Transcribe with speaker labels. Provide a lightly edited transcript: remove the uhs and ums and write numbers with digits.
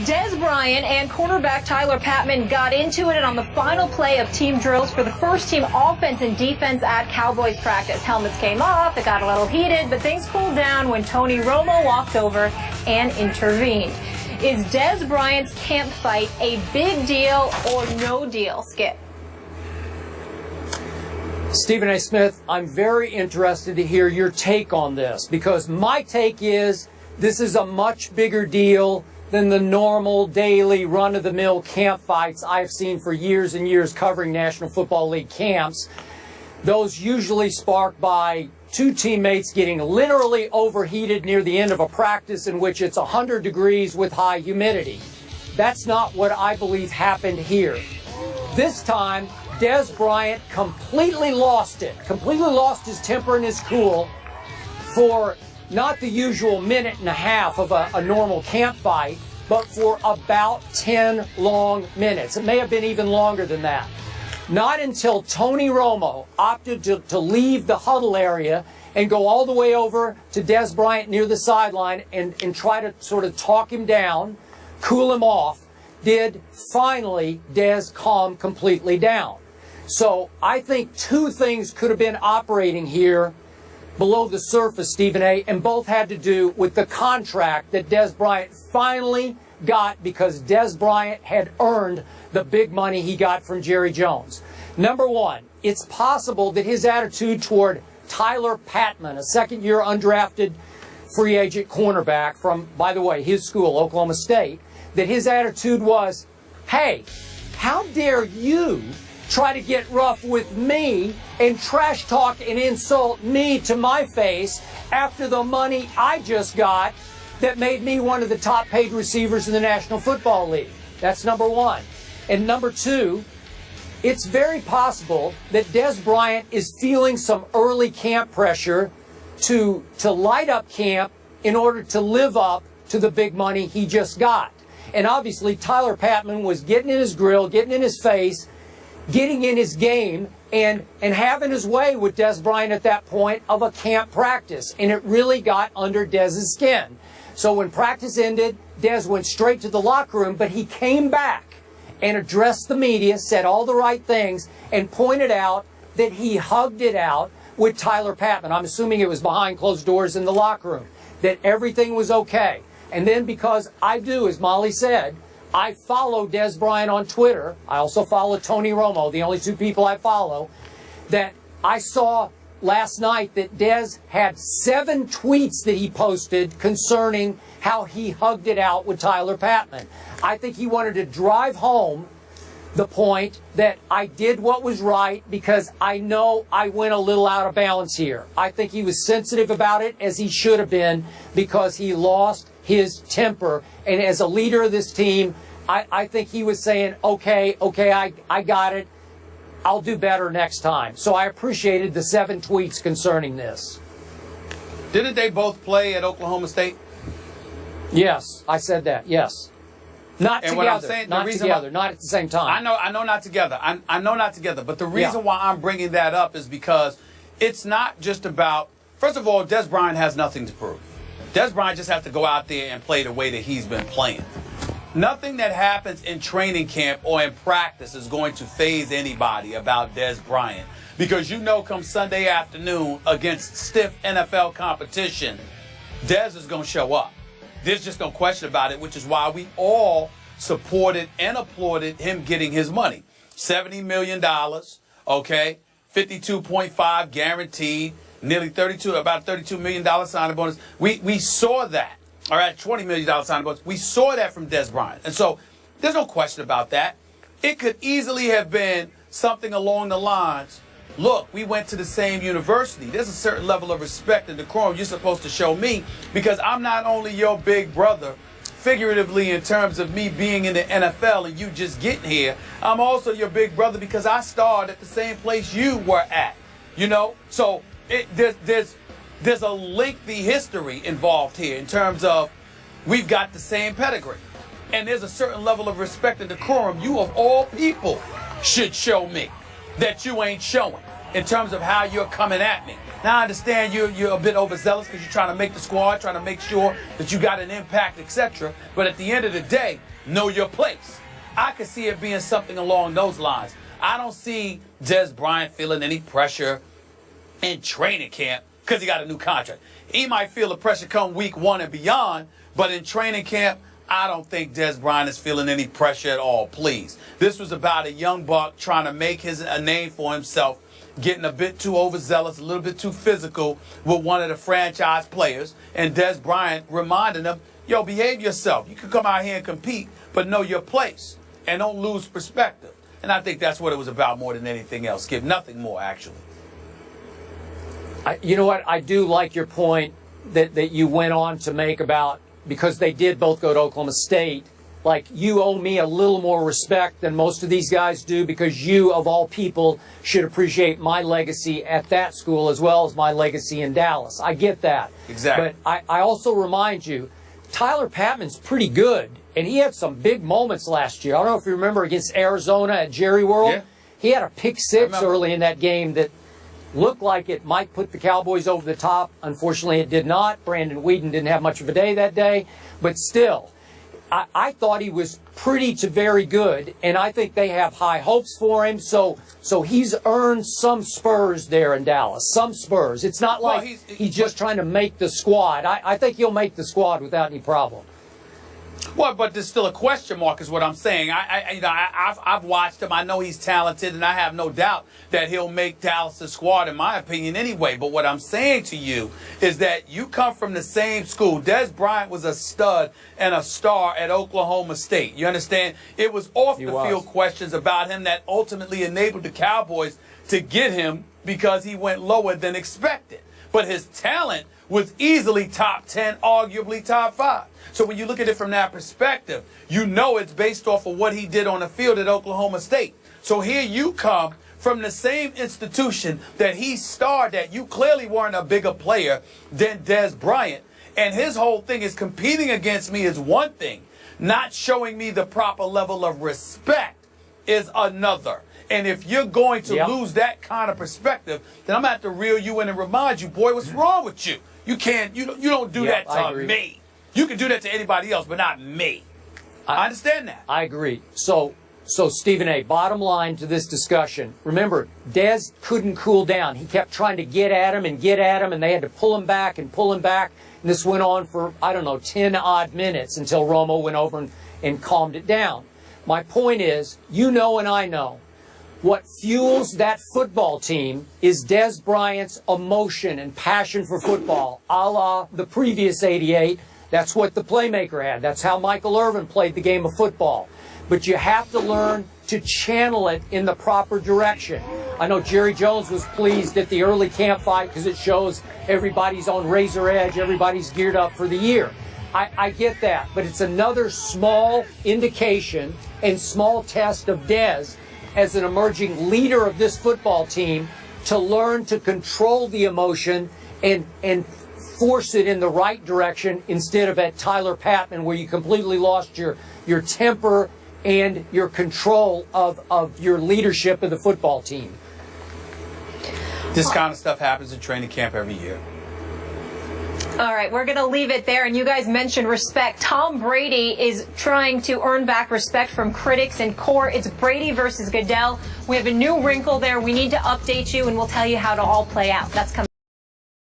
Speaker 1: Dez Bryant and cornerback Tyler Patmon got into it on the final play of team drills for the first team offense and defense at Cowboys practice. Helmets came off, it got a little heated, but things cooled down when Tony Romo walked over and intervened. Is Dez Bryant's camp fight a big deal or no deal, Skip?
Speaker 2: Stephen A. Smith, I'm very interested to hear your take on this, because my take is this is a much bigger deal than the normal daily run-of-the-mill camp fights I've seen for years and years covering National Football League camps. Those usually sparked by two teammates getting literally overheated near the end of a practice in which it's 100 degrees with high humidity. That's not what I believe happened here. This time, Dez Bryant completely lost his temper and his cool for not the usual minute and a half of a normal camp fight, but for about 10 long minutes. It may have been even longer than that. Not until Tony Romo opted to leave the huddle area and go all the way over to Dez Bryant near the sideline and try to sort of talk him down, cool him off, did finally Dez calm completely down. So I think two things could have been operating here below the surface, Stephen A., and both had to do with the contract that Dez Bryant finally got because Dez Bryant had earned the big money he got from Jerry Jones. Number one, it's possible that his attitude toward Tyler Patmon, a second-year undrafted free agent cornerback from, by the way, his school, Oklahoma State, that his attitude was, hey, how dare you try to get rough with me and trash talk and insult me to my face after the money I just got that made me one of the top paid receivers in the National Football League. That's number one. And number two, it's very possible that Dez Bryant is feeling some early camp pressure to light up camp in order to live up to the big money he just got. And obviously Tyler Patmon was getting in his grill, getting in his face, getting in his game, and having his way with Dez Bryant at that point of a camp practice. And it really got under Dez's skin. So when practice ended, Dez went straight to the locker room, but he came back and addressed the media, said all the right things, and pointed out that he hugged it out with Tyler Patmon. I'm assuming it was behind closed doors in the locker room, that everything was okay. And then because I do, as Molly said, I follow Dez Bryant on Twitter. I also follow Tony Romo, the only two people I follow, that I saw last night that Dez had 7 tweets that he posted concerning how he hugged it out with Tyler Patmon. I think he wanted to drive home the point that I did what was right because I know I went a little out of balance here. I think he was sensitive about it, as he should have been, because he lost his temper. And as a leader of this team, I think he was saying, okay, I got it. I'll do better next time. So I appreciated the 7 tweets concerning this.
Speaker 3: Didn't they both play at Oklahoma State?
Speaker 2: Yes, I said that, yes. Not
Speaker 3: and
Speaker 2: together,
Speaker 3: what I'm saying,
Speaker 2: not
Speaker 3: the reason
Speaker 2: together,
Speaker 3: why,
Speaker 2: not at the same time.
Speaker 3: I know not together. I know not together. But the reason why I'm bringing that up is because it's not just about, first of all, Dez Bryant has nothing to prove. Dez Bryant just has to go out there and play the way that he's been playing. Nothing that happens in training camp or in practice is going to faze anybody about Dez Bryant. Because you know come Sunday afternoon against stiff NFL competition, Dez is going to show up. There's just no question about it, which is why we all supported and applauded him getting his money. $70 million, okay? 52.5 guaranteed, nearly about $32 million signing bonus. We saw that. All right, $20 million signing bonus. We saw that from Dez Bryant. And so there's no question about that. It could easily have been something along the lines, look, we went to the same university. There's a certain level of respect and decorum you're supposed to show me because I'm not only your big brother, figuratively in terms of me being in the NFL and you just getting here, I'm also your big brother because I started at the same place you were at. You know? So there's a lengthy history involved here in terms of we've got the same pedigree. And there's a certain level of respect and decorum you of all people should show me that you ain't showing in terms of how you're coming at me. Now, I understand you're a bit overzealous because you're trying to make the squad, trying to make sure that you got an impact, etc. But at the end of the day, know your place. I could see it being something along those lines. I don't see Dez Bryant feeling any pressure in training camp because he got a new contract. He might feel the pressure come week 1 and beyond, but in training camp, I don't think Dez Bryant is feeling any pressure at all, please. This was about a young buck trying to make a name for himself, getting a bit too overzealous, a little bit too physical with one of the franchise players, and Dez Bryant reminding him, yo, behave yourself. You can come out here and compete, but know your place and don't lose perspective. And I think that's what it was about more than anything else. Skip, nothing more, actually.
Speaker 2: You know what? I do like your point that you went on to make about, because they did both go to Oklahoma State, like, you owe me a little more respect than most of these guys do, because you, of all people, should appreciate my legacy at that school as well as my legacy in Dallas. I get that.
Speaker 3: Exactly.
Speaker 2: But I also remind you, Tyler Patmon's pretty good, and he had some big moments last year. I don't know if you remember against Arizona at Jerry World.
Speaker 3: Yeah.
Speaker 2: He had a pick six early in that game that looked like it might put the Cowboys over the top. Unfortunately, it did not. Brandon Whedon didn't have much of a day that day. But still, I thought he was pretty to very good, and I think they have high hopes for him. So he's earned some spurs there in Dallas, some spurs. It's not like he's just trying to make the squad. I think he'll make the squad without any problem.
Speaker 3: Well, but there's still a question mark is what I'm saying. I've watched him. I know he's talented, and I have no doubt that he'll make Dallas' squad, in my opinion, anyway. But what I'm saying to you is that you come from the same school. Dez Bryant was a stud and a star at Oklahoma State. You understand? It was off-the-field questions about him that ultimately enabled the Cowboys to get him because he went lower than expected. But his talent was easily top 10, arguably top 5. So when you look at it from that perspective, you know it's based off of what he did on the field at Oklahoma State. So here you come from the same institution that he starred at. You clearly weren't a bigger player than Dez Bryant. And his whole thing is competing against me is one thing. Not showing me the proper level of respect is another. And if you're going to lose that kind of perspective, then I'm going to have to reel you in and remind you, boy, what's wrong with you? You can't, you don't do that to me. You can do that to anybody else, but not me. I understand that.
Speaker 2: I agree. So Stephen A., bottom line to this discussion, remember, Dez couldn't cool down. He kept trying to get at him, and they had to pull him back and pull him back. And this went on for, 10 odd minutes until Romo went over and calmed it down. My point is, you know and I know, what fuels that football team is Dez Bryant's emotion and passion for football, a la the previous 88. That's what the playmaker had. That's how Michael Irvin played the game of football. But you have to learn to channel it in the proper direction. I know Jerry Jones was pleased at the early camp fight because it shows everybody's on razor edge, everybody's geared up for the year. I get that, but it's another small indication and small test of Dez as an emerging leader of this football team to learn to control the emotion and force it in the right direction instead of at Tyler Patmon where you completely lost your temper and your control of your leadership of the football team.
Speaker 3: This kind of stuff happens in training camp every year.
Speaker 1: All right, we're going to leave it there. And you guys mentioned respect. Tom Brady is trying to earn back respect from critics in court. It's Brady versus Goodell. We have a new wrinkle there. We need to update you, and we'll tell you how to all play out. That's coming.